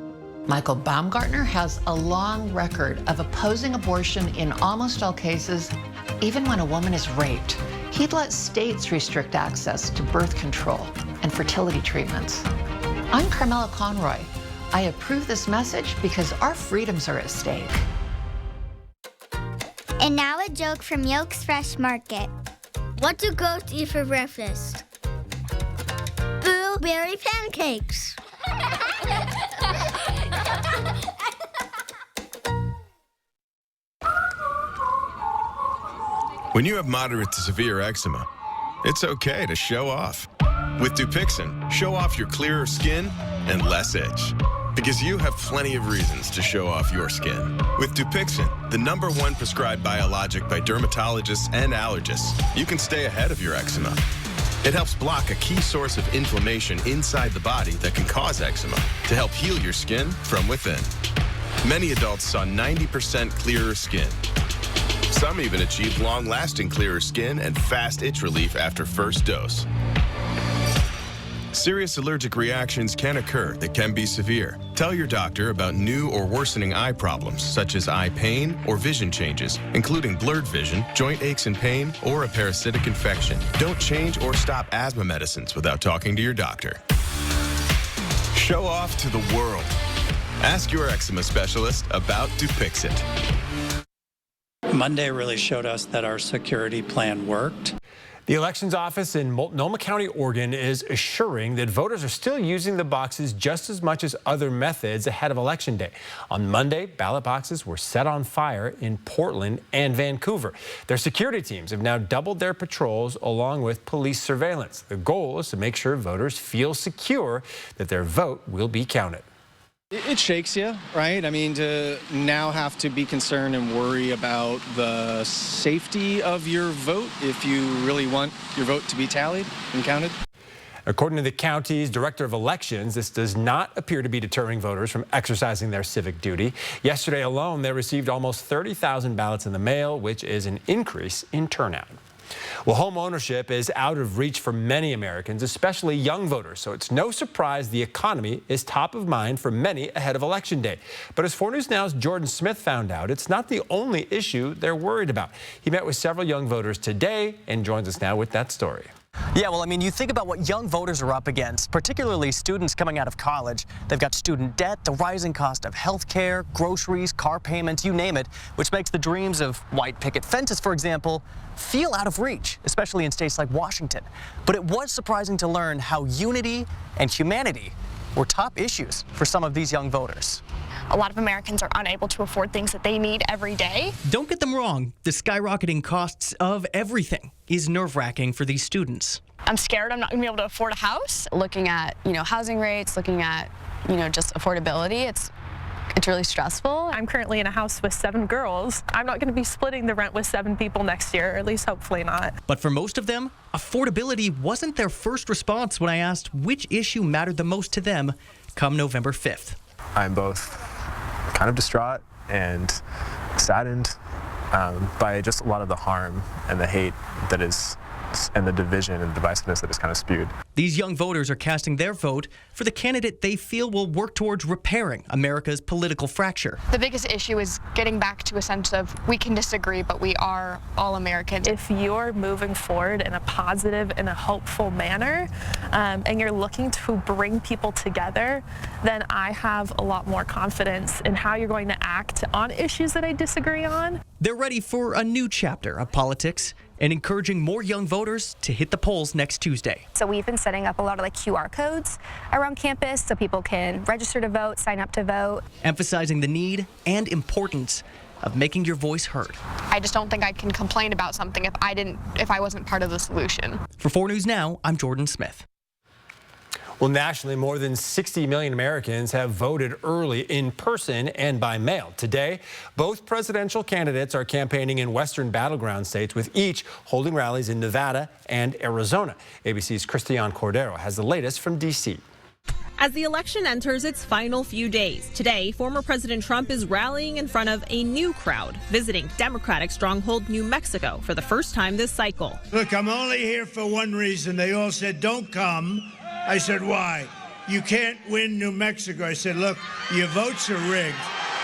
Michael Baumgartner has a long record of opposing abortion in almost all cases, even when a woman is raped. He'd let states restrict access to birth control and fertility treatments. I'm Carmela Conroy. I approve this message because our freedoms are at stake. And now a joke from Yolk's Fresh Market. What do goats eat for breakfast? Blueberry pancakes. When you have moderate to severe eczema, it's okay to show off. With Dupixent, show off your clearer skin and less itch. Because you have plenty of reasons to show off your skin. With Dupixent, the #1 prescribed biologic by dermatologists and allergists, you can stay ahead of your eczema. It helps block a key source of inflammation inside the body that can cause eczema to help heal your skin from within. Many adults saw 90% clearer skin. Some even achieved long-lasting clearer skin and fast itch relief after first dose. Serious allergic reactions can occur that can be severe. Tell your doctor about new or worsening eye problems, such as eye pain or vision changes, including blurred vision, joint aches and pain, or a parasitic infection. Don't change or stop asthma medicines without talking to your doctor. Show off to the world. Ask your eczema specialist about Dupixent. Monday really showed us that our security plan worked. The elections office in Multnomah County, Oregon is assuring that voters are still using the boxes just as much as other methods ahead of Election Day. On Monday, ballot boxes were set on fire in Portland and Vancouver. Their security teams have now doubled their patrols along with police surveillance. The goal is to make sure voters feel secure that their vote will be counted. It shakes you, right? I mean, to now have to be concerned and worry about the safety of your vote if you really want your vote to be tallied and counted. According to the county's director of elections, this does not appear to be deterring voters from exercising their civic duty. Yesterday alone, they received almost 30,000 ballots in the mail, which is an increase in turnout. Well, home ownership is out of reach for many Americans, especially young voters, so it's no surprise the economy is top of mind for many ahead of Election Day. But as 4 News Now's Jordan Smith found out, it's not the only issue they're worried about. He met with several young voters today and joins us now with that story. Yeah, well, I mean, you think about what young voters are up against, particularly students coming out of college. They've got student debt, the rising cost of health care, groceries, car payments, you name it, which makes the dreams of white picket fences, for example, feel out of reach, especially in states like Washington. But it was surprising to learn how unity and humanity were top issues for some of these young voters. A lot of Americans are unable to afford things that they need every day. Don't get them wrong. The skyrocketing costs of everything is nerve-wracking for these students. I'm scared I'm not going to be able to afford a house. Looking at, housing rates, looking at, just affordability, it's really stressful. I'm currently in a house with 7 girls. I'm not going to be splitting the rent with 7 people next year, or at least hopefully not. But for most of them, affordability wasn't their first response when I asked which issue mattered the most to them come November 5th. I'm both kind of distraught and saddened by just a lot of the harm and the hate that is, and the division and divisiveness that is kind of spewed. These young voters are casting their vote for the candidate they feel will work towards repairing America's political fracture. The biggest issue is getting back to a sense of we can disagree, but we are all Americans. If you're moving forward in a positive and a hopeful manner, and you're looking to bring people together, then I have a lot more confidence in how you're going to act on issues that I disagree on. They're ready for a new chapter of politics and encouraging more young voters to hit the polls next Tuesday. So we've been setting up a lot of QR codes around campus so people can register to vote, sign up to vote. Emphasizing the need and importance of making your voice heard. I just don't think I can complain about something if I wasn't part of the solution. For 4 News Now, I'm Jordan Smith. Well, nationally, more than 60 million Americans have voted early in person and by mail. Today, both presidential candidates are campaigning in western battleground states, with each holding rallies in Nevada and Arizona. ABC's Christiane Cordero has the latest from D.C. As the election enters its final few days, today, former President Trump is rallying in front of a new crowd, visiting Democratic stronghold New Mexico for the first time this cycle. Look, I'm only here for one reason. They all said, don't come. I said, why? You can't win New Mexico. I said, look, your votes are rigged.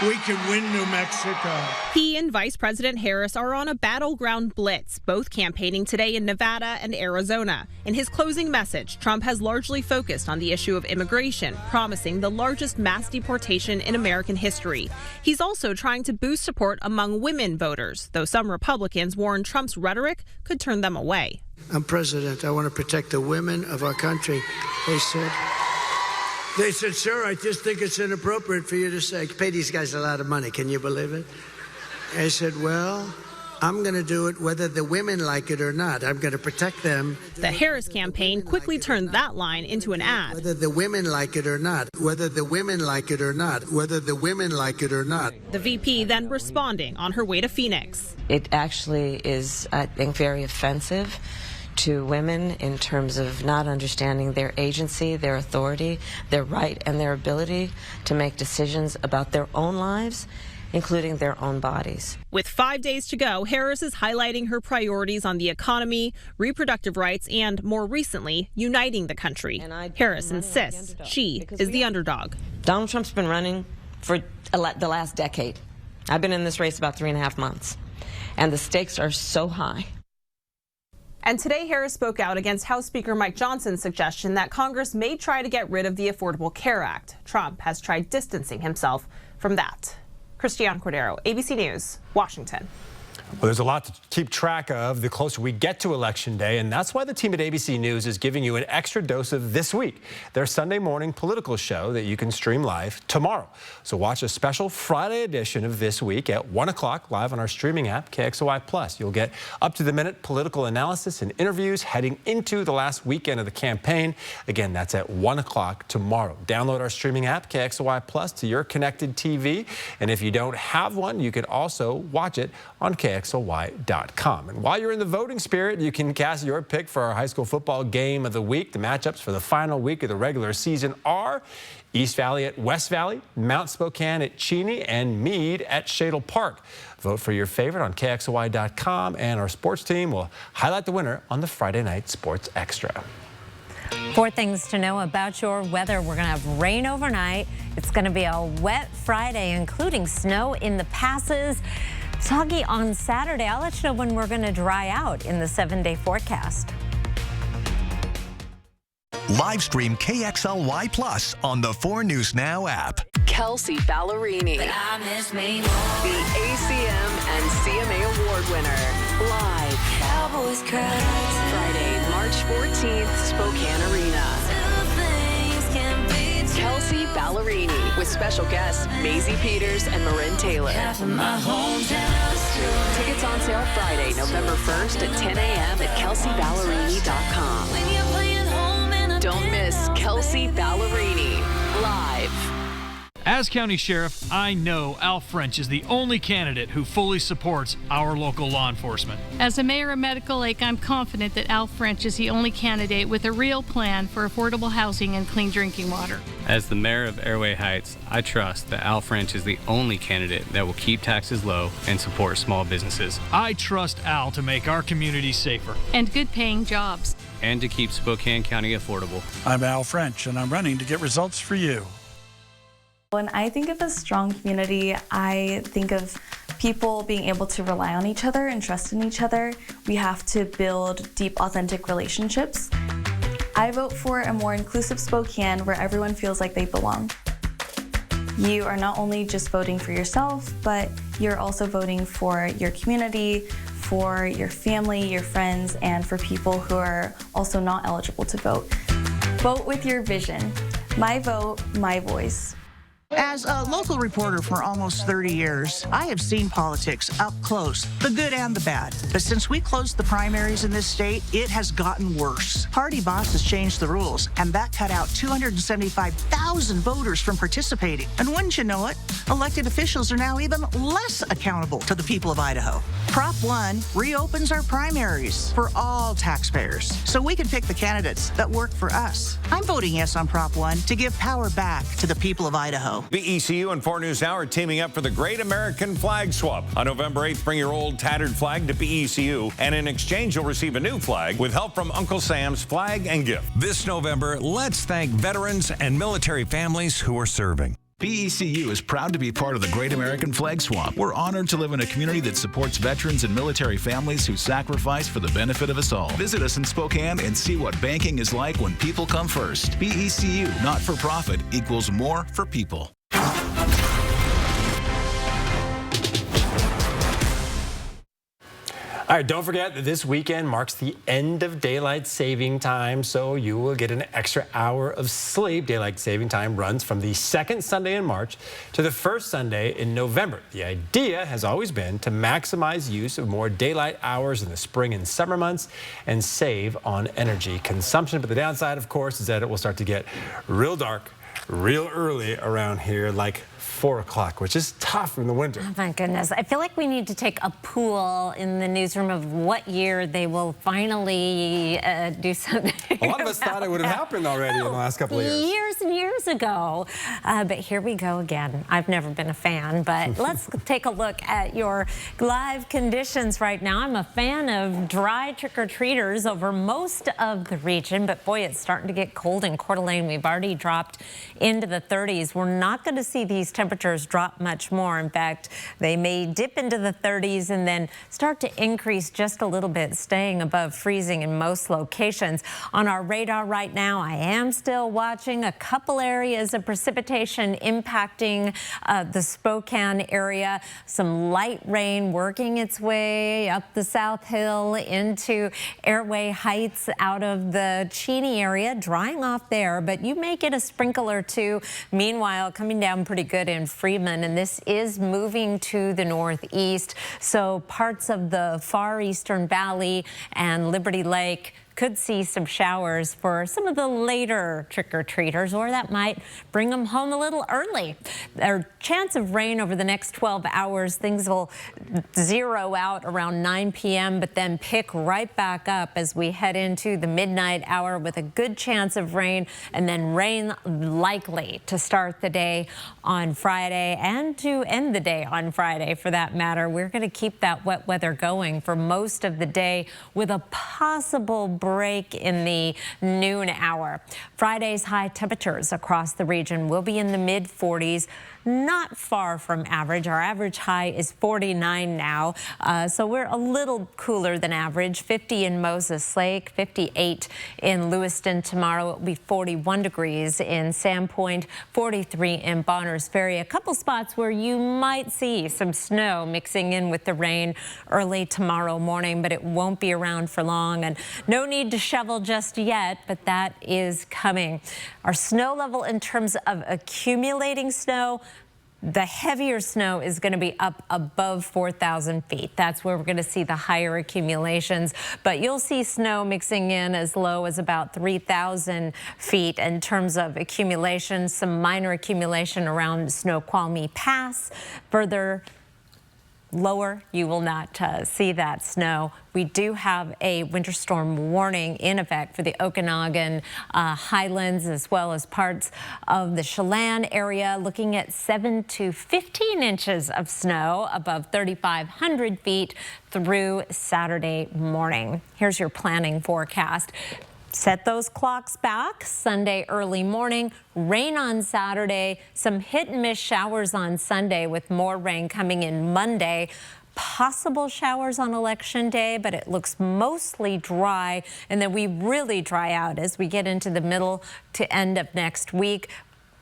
We can win New Mexico. He and Vice President Harris are on a battleground blitz, both campaigning today in Nevada and Arizona. In his closing message, Trump has largely focused on the issue of immigration, promising the largest mass deportation in American history. He's also trying to boost support among women voters, though some Republicans warn Trump's rhetoric could turn them away. I'm president. I want to protect the women of our country. They said, sir, I just think it's inappropriate for you to say, pay these guys a lot of money. Can you believe it? I said, well, I'm going to do it whether the women like it or not. I'm going to protect them. The Harris campaign quickly turned that line into an ad. Whether the women like it or not. Whether the women like it or not. Whether the women like it or not. The VP then responding on her way to Phoenix. It actually is, I think, very offensive to women in terms of not understanding their agency, their authority, their right, and their ability to make decisions about their own lives, including their own bodies. With 5 days to go, Harris is highlighting her priorities on the economy, reproductive rights, and more recently, uniting the country. Harris insists she is the underdog. Donald Trump's been running for the last decade. I've been in this race about 3.5 months, and the stakes are so high. And today, Harris spoke out against House Speaker Mike Johnson's suggestion that Congress may try to get rid of the Affordable Care Act. Trump has tried distancing himself from that. Christiane Cordero, ABC News, Washington. Well, there's a lot to keep track of the closer we get to Election Day, and that's why the team at ABC News is giving you an extra dose of This Week, their Sunday morning political show that you can stream live tomorrow. So watch a special Friday edition of This Week at 1 o'clock live on our streaming app, KXLY+. You'll get up-to-the-minute political analysis and interviews heading into the last weekend of the campaign. Again, that's at 1 o'clock tomorrow. Download our streaming app, KXLY+, to your connected TV, and if you don't have one, you can also watch it on KXLY.com. And while you're in the voting spirit, you can cast your pick for our high school football game of the week. The matchups for the final week of the regular season are East Valley at West Valley, Mount Spokane at Cheney, and Meade at Shadle Park. Vote for your favorite on KXLY.com, and our sports team will highlight the winner on the Friday Night Sports Extra. 4 things to know about your weather. We're going to have rain overnight. It's going to be a wet Friday, including snow in the passes. Soggy on Saturday. I'll let you know when we're going to dry out in the 7-day forecast. Live stream KXLY Plus on the 4 News Now app. Kelsea Ballerini, the ACM and CMA Award winner, live. Cowboys cry. Friday, March 14th, Spokane Arena. Kelsea Ballerini with special guests Maisie Peters and Marin Taylor. Tickets on sale Friday, November 1st at 10 a.m. at KelseyBallerini.com. Don't miss Kelsea Ballerini live. As County Sheriff, I know Al French is the only candidate who fully supports our local law enforcement. As a mayor of Medical Lake, I'm confident that Al French is the only candidate with a real plan for affordable housing and clean drinking water. As the mayor of Airway Heights, I trust that Al French is the only candidate that will keep taxes low and support small businesses. I trust Al to make our community safer. And good paying jobs. And to keep Spokane County affordable. I'm Al French, and I'm running to get results for you. When I think of a strong community, I think of people being able to rely on each other and trust in each other. We have to build deep, authentic relationships. I vote for a more inclusive Spokane where everyone feels like they belong. You are not only just voting for yourself, but you're also voting for your community, for your family, your friends, and for people who are also not eligible to vote. Vote with your vision. My vote, my voice. As a local reporter for almost 30 years, I have seen politics up close, the good and the bad. But since we closed the primaries in this state, it has gotten worse. Party bosses changed the rules, and that cut out 275,000 voters from participating. And wouldn't you know it, elected officials are now even less accountable to the people of Idaho. Prop 1 reopens our primaries for all taxpayers, so we can pick the candidates that work for us. I'm voting yes on Prop 1 to give power back to the people of Idaho. BECU and 4 News Now are teaming up for the Great American Flag Swap. On November 8th, bring your old tattered flag to BECU, and in exchange, you'll receive a new flag with help from Uncle Sam's Flag and Gift. This November, let's thank veterans and military families who are serving. BECU is proud to be part of the Great American Flag Swap. We're honored to live in a community that supports veterans and military families who sacrifice for the benefit of us all. Visit us in Spokane and see what banking is like when people come first. BECU, not for profit, equals more for people. All right, don't forget that this weekend marks the end of daylight saving time, so you will get an extra hour of sleep. Daylight saving time runs from the second Sunday in March to the first Sunday in November. The idea has always been to maximize use of more daylight hours in the spring and summer months and save on energy consumption. But the downside, of course, is that it will start to get real dark real early around here, like 4 o'clock, which is tough in the winter. Oh my goodness. I feel like we need to take a pool in the newsroom of what year they will finally do something. A lot of us thought it would have happened already in the last couple of years. Years and years ago. But here we go again. I've never been a fan, but let's take a look at your live conditions right now. I'm a fan of dry trick-or-treaters over most of the region, but boy, it's starting to get cold in Coeur d'Alene. We've already dropped into the 30s. We're not going to see these temperatures drop much more. In fact, they may dip into the 30s and then start to increase just a little bit, staying above freezing in most locations. On our radar right now, I am still watching a couple areas of precipitation impacting the Spokane area. Some light rain working its way up the South Hill into Airway Heights out of the Cheney area, drying off there, but you may get a sprinkle or two. Meanwhile, coming down pretty good in Freeman, and this is moving to the northeast, so parts of the far eastern valley and Liberty Lake could see some showers for some of the later trick-or-treaters, or that might bring them home a little early. There's chance of rain over the next 12 hours. Things will zero out around 9 p.m., but then pick right back up as we head into the midnight hour with a good chance of rain, and then rain likely to start the day on Friday and to end the day on Friday for that matter. We're going to keep that wet weather going for most of the day with a possible break in the noon hour. Friday's high temperatures across the region will be in the mid-40s. Not far from average. Our average high is 49 now, so we're a little cooler than average. 50 in Moses Lake, 58 in Lewiston. Tomorrow it will be 41 degrees in Sandpoint, 43 in Bonners Ferry. A couple spots where you might see some snow mixing in with the rain early tomorrow morning, but it won't be around for long, and no need to shovel just yet, but that is coming. Our snow level in terms of accumulating snow, the heavier snow is going to be up above 4,000 feet. That's where we're going to see the higher accumulations. But you'll see snow mixing in as low as about 3,000 feet in terms of accumulation. Some minor accumulation around Snoqualmie Pass. Further lower, you will not see that snow. We do have a winter storm warning in effect for the Okanagan Highlands, as well as parts of the Chelan area, looking at 7 to 15 inches of snow above 3,500 feet through Saturday morning. Here's your planning forecast. Set those clocks back. Sunday early morning, rain on Saturday, some hit and miss showers on Sunday with more rain coming in Monday. Possible showers on Election Day, but it looks mostly dry, and then we really dry out as we get into the middle to end of next week.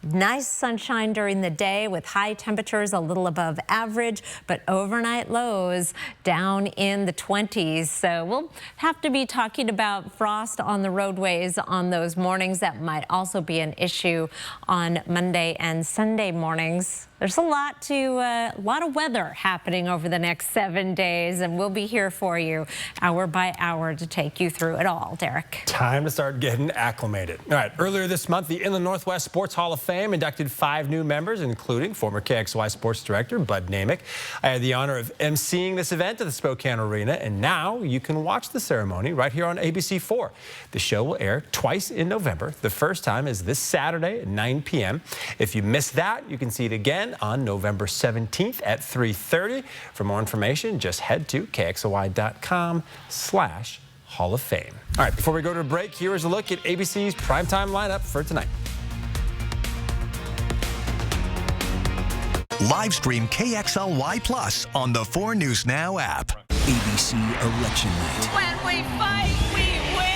Nice sunshine during the day with high temperatures a little above average, but overnight lows down in the 20s. So we'll have to be talking about frost on the roadways on those mornings. That might also be an issue on Monday and Sunday mornings. There's a lot of weather happening over the next 7 days, and we'll be here for you hour by hour to take you through it all. Derek. Time to start getting acclimated. All right, earlier this month, the Inland Northwest Sports Hall of Fame inducted 5 new members, including former KXLY Sports Director Bud Namick. I had the honor of emceeing this event at the Spokane Arena, and now you can watch the ceremony right here on ABC4. The show will air twice in November. The first time is this Saturday at 9 p.m. If you missed that, you can see it again on November 17th at 3:30. For more information, just head to kxly.com/Hall of Fame. All right, before we go to a break, here is a look at ABC's primetime lineup for tonight. Live stream KXLY Plus on the 4 News Now app. ABC Election Night. When we fight, we win!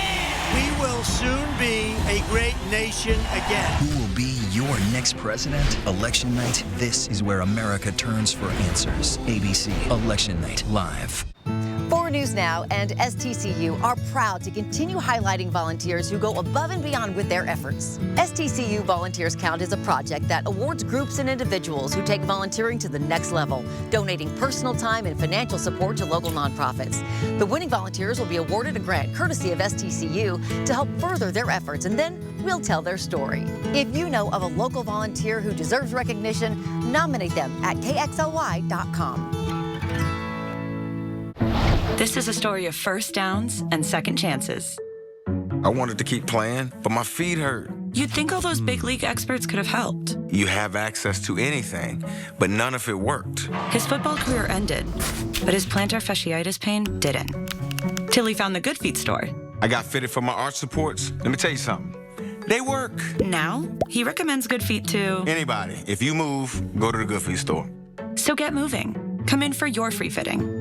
We will soon be a great nation again. Who will be your next president? Election Night. This is where America turns for answers. ABC Election Night Live. 4 News Now and STCU are proud to continue highlighting volunteers who go above and beyond with their efforts. STCU Volunteers Count is a project that awards groups and individuals who take volunteering to the next level, donating personal time and financial support to local nonprofits. The winning volunteers will be awarded a grant courtesy of STCU to help further their efforts, and then we'll tell their story. If you know of a local volunteer who deserves recognition, nominate them at KXLY.com. This is a story of first downs and second chances. I wanted to keep playing, but my feet hurt. You'd think all those big league experts could have helped. You have access to anything, but none of it worked. His football career ended, but his plantar fasciitis pain didn't. Till he found the Good Feet store. I got fitted for my arch supports. Let me tell you something. They work. Now, he recommends Good Feet to anybody. If you move, go to the Good Feet store. So get moving. Come in for your free fitting.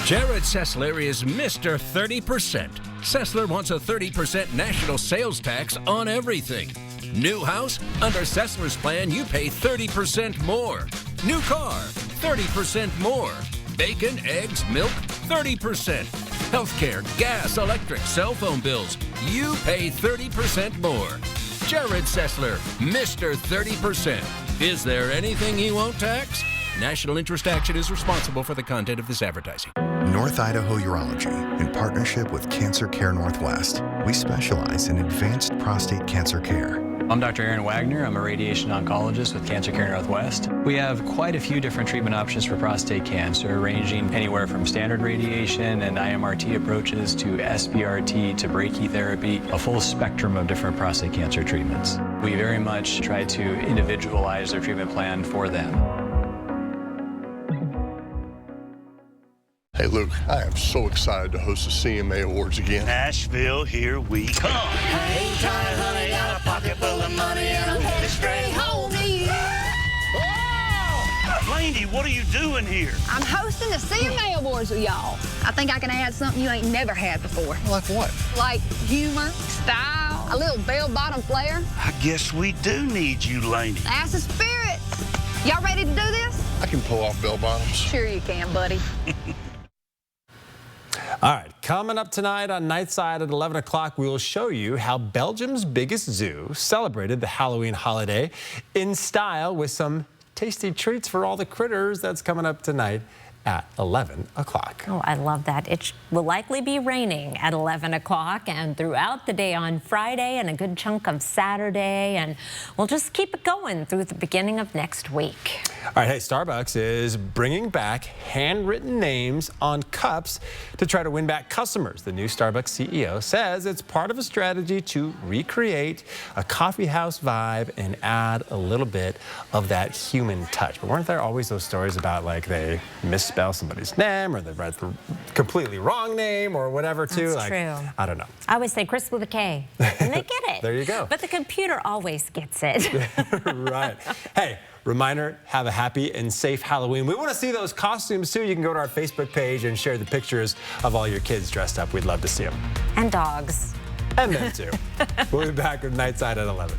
Jared Sessler is Mr. 30%. Sessler wants a 30% national sales tax on everything. New house? Under Sessler's plan, you pay 30% more. New car? 30% more. Bacon, eggs, milk? 30%. Healthcare, gas, electric, cell phone bills? You pay 30% more. Jared Sessler, Mr. 30%. Is there anything he won't tax? National Interest Action is responsible for the content of this advertising. North Idaho Urology, in partnership with Cancer Care Northwest. We specialize in advanced prostate cancer care. I'm Dr. Aaron Wagner. I'm a radiation oncologist with Cancer Care Northwest. We have quite a few different treatment options for prostate cancer, ranging anywhere from standard radiation and IMRT approaches to SBRT to brachytherapy, a full spectrum of different prostate cancer treatments. We very much try to individualize their treatment plan for them. Hey, Luke, I am so excited to host the CMA Awards again. Nashville, here we come. Hang tight, honey, got a pocket full of money, and I'm headed straight home to you. Landy, what are you doing here? I'm hosting the CMA Awards with y'all. I think I can add something you ain't never had before. Like what? Like humor, style, a little bell-bottom flair. I guess we do need you, Landy. That's the spirit. Y'all ready to do this? I can pull off bell bottoms. Sure you can, buddy. All right, coming up tonight on Nightside at 11 o'clock, we will show you how Belgium's biggest zoo celebrated the Halloween holiday in style with some tasty treats for all the critters. That's coming up tonight at 11 o'clock. Oh, I love that. It will likely be raining at 11 o'clock and throughout the day on Friday and a good chunk of Saturday. And we'll just keep it going through the beginning of next week. All right, hey, Starbucks is bringing back handwritten names on cups to try to win back customers. The new Starbucks CEO says it's part of a strategy to recreate a coffee house vibe and add a little bit of that human touch. But weren't there always those stories about like they misspell somebody's name or they write the completely wrong name or whatever too? That's true. I don't know. I always say Chris with a K and they get it. There you go. But the computer always gets it. Right. Hey. Reminder, have a happy and safe Halloween. We want to see those costumes too. You can go to our Facebook page and share the pictures of all your kids dressed up. We'd love to see them. And dogs. And them too. We'll be back with Nightside at 11.